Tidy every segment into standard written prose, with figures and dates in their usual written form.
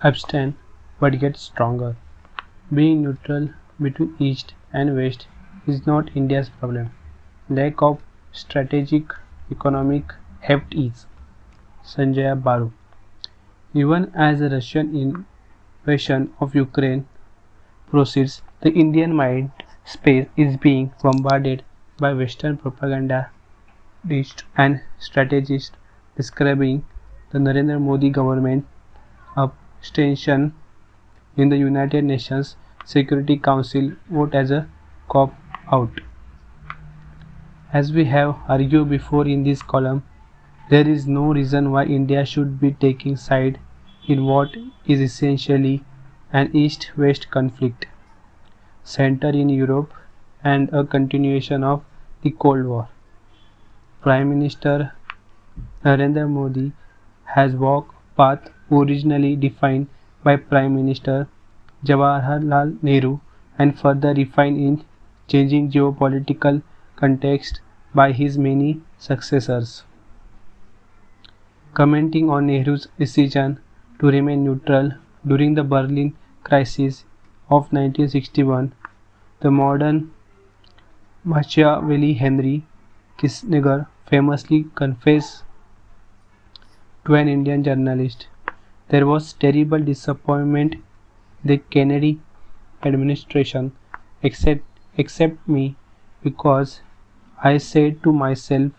abstain but get stronger. Being neutral between East and West is not India's problem. Lack of strategic economic heft is. Sanjaya Baru. Even as the Russian invasion of Ukraine proceeds, the Indian mind space is being bombarded by Western propaganda and strategists describing the Narendra Modi government abstention in the United Nations Security Council vote as a cop out. As we have argued before in this column, there is no reason why India should be taking side in what is essentially an East-West conflict, centered in Europe and a continuation of the Cold War. Prime Minister Narendra Modi has walked path originally defined by Prime Minister Jawaharlal Nehru and further refined in changing geopolitical context by his many successors. Commenting on Nehru's decision to remain neutral during the Berlin crisis of 1961, the modern Machiavelli Henry Kissinger famously confessed to an Indian journalist, "There was terrible disappointment the Kennedy administration except me because I said to myself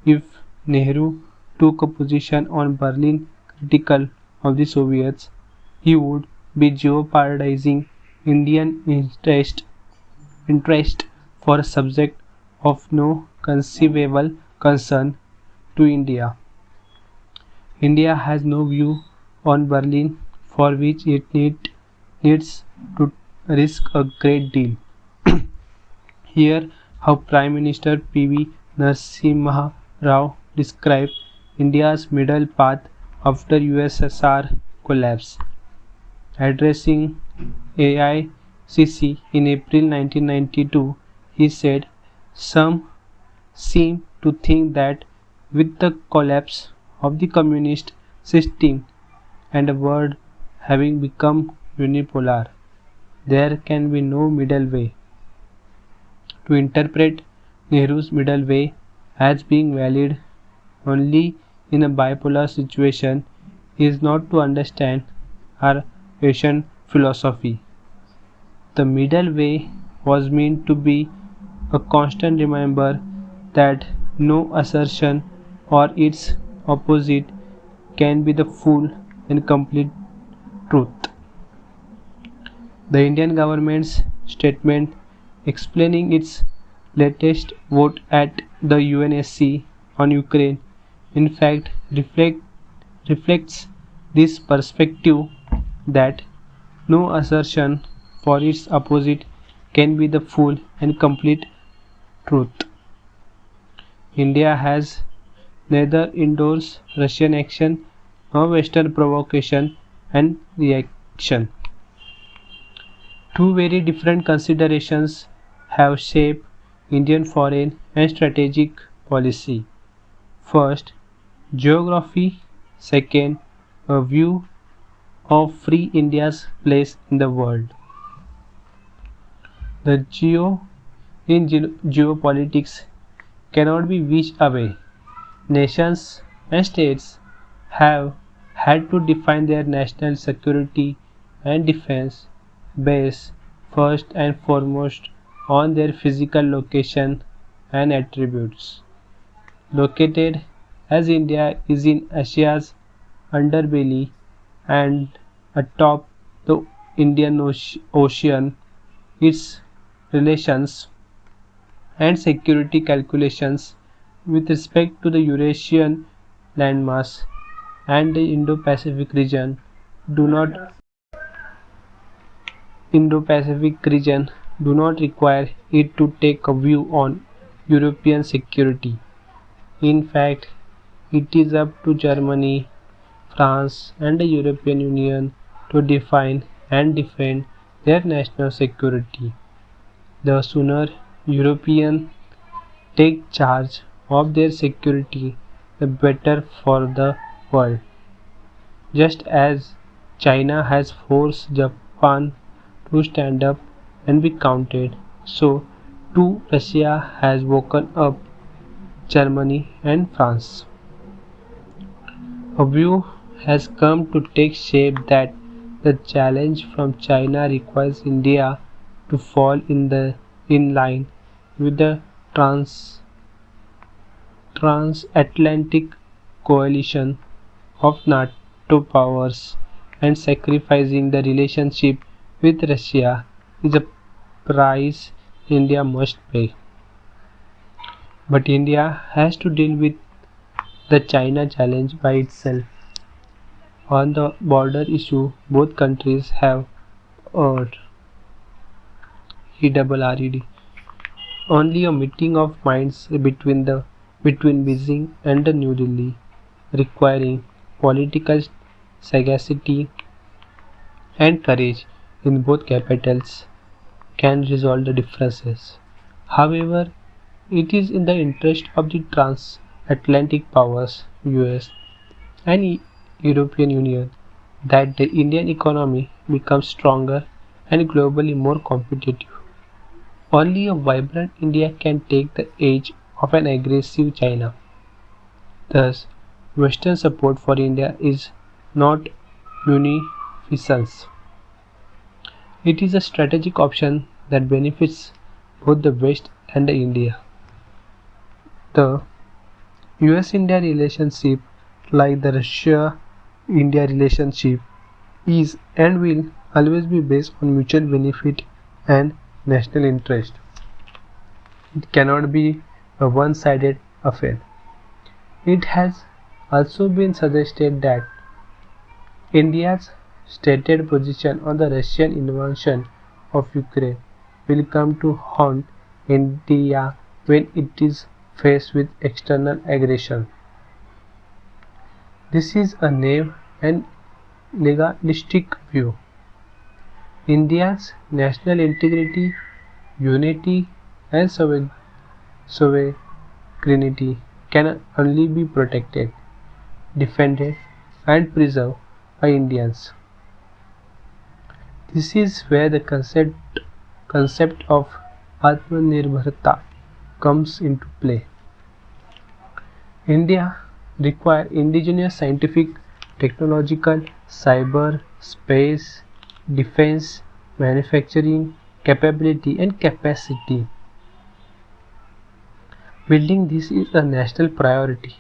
if Nehru took a position on Berlin critical of the Soviets, he would be jeopardizing Indian interest for a subject of no conceivable concern to India. India has no view on Berlin for which it needs to risk a great deal." Here how Prime Minister P.V. Narasimha Rao described India's middle path after USSR collapse. Addressing AICC in April 1992, he said, "Some seem to think that with the collapse of the communist system and the world having become unipolar, there can be no middle way. To interpret Nehru's middle way as being valid only in a bipolar situation is not to understand our Asian philosophy. The middle way was meant to be a constant reminder that no assertion or its opposite can be the full and complete truth." The Indian government's statement explaining its latest vote at the UNSC on Ukraine in fact reflects this perspective that no assertion for its opposite can be the full and complete truth. India has neither endorsed Russian action nor Western provocation and reaction. Two very different considerations have shaped Indian foreign and strategic policy. First, geography. Second, a view of free India's place in the world. The geopolitics cannot be wished away. Nations and states have had to define their national security and defense based first and foremost on their physical location and attributes. Located as India is in Asia's underbelly and atop the Indian Ocean, its relations and security calculations with respect to the Eurasian landmass and the Indo-Pacific region do not require it to take a view on European security. In fact, it is up to Germany, France and the European Union to define and defend their national security. The sooner Europeans take charge of their security, the better for the world. Just as China has forced Japan to stand up and be counted. So too Russia has woken up Germany and France. A view has come to take shape that the challenge from China requires India to fall in line with the transatlantic coalition of NATO powers, and sacrificing the relationship with Russia is a price India must pay. But India has to deal with the China challenge by itself. On the border issue, both countries have urged ERRED only a meeting of minds between Beijing and New Delhi, requiring political sagacity and courage in both capitals, can resolve the differences. However, it is in the interest of the transatlantic powers, US and European Union, that the Indian economy becomes stronger and globally more competitive. Only a vibrant India can take the edge of an aggressive China. Thus, Western support for India is not munificence. It is a strategic option that benefits both the West and the India. The US-India relationship, like the Russia-India relationship, is and will always be based on mutual benefit and national interest. It cannot be a one-sided affair. It has also been suggested that India's stated position on the Russian invasion of Ukraine will come to haunt India when it is faced with external aggression. This is a naive and legalistic view. India's national integrity, unity, and sovereignty can only be protected, defended, and preserved by Indians. This is where the concept of Atmanirbharta comes into play. India requires indigenous scientific, technological, cyber, space, defense, manufacturing capability and capacity. Building this is a national priority.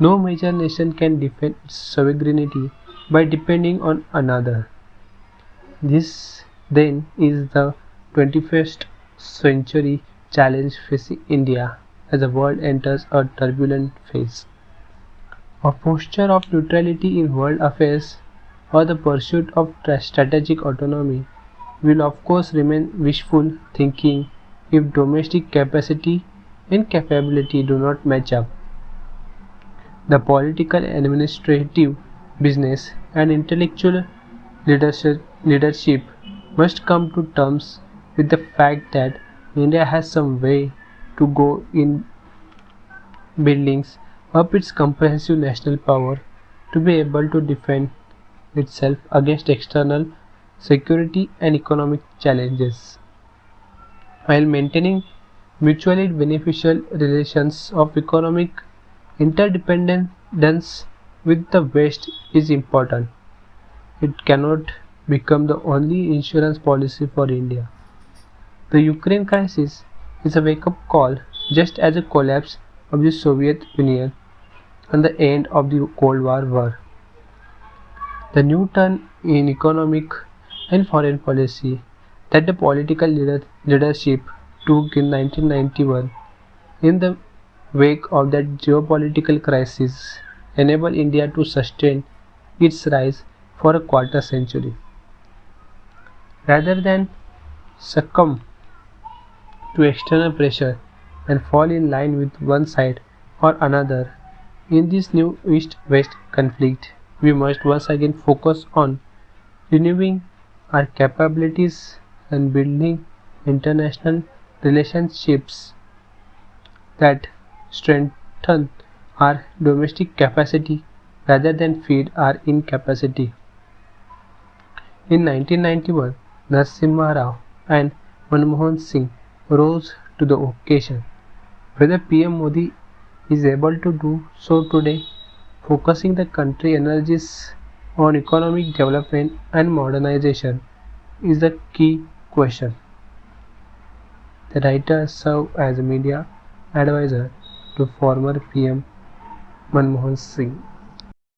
No major nation can defend its sovereignty by depending on another. This then is the 21st century challenge facing India as the world enters a turbulent phase. A posture of neutrality in world affairs or the pursuit of strategic autonomy will of course remain wishful thinking if domestic capacity and capability do not match up. The political, administrative, business, and intellectual leadership must come to terms with the fact that India has some way to go in building up its comprehensive national power to be able to defend itself against external security and economic challenges, while maintaining mutually beneficial relations of economic interdependence with the West is important. It cannot become the only insurance policy for India. The Ukraine crisis is a wake-up call, just as the collapse of the Soviet Union and the end of the Cold War were. The new turn in economic and foreign policy that the political leadership took in 1991 in the wake of that geopolitical crisis enabled India to sustain its rise for a quarter century. Rather than succumb to external pressure and fall in line with one side or another in this new East-West conflict, we must once again focus on renewing our capabilities and building international relationships that strengthen our domestic capacity rather than feed our incapacity. In 1991, Narasimha Rao and Manmohan Singh rose to the occasion. Whether PM Modi is able to do so today, focusing the country energies on economic development and modernization, is the key question. The writer served as a media advisor to former PM Manmohan Singh.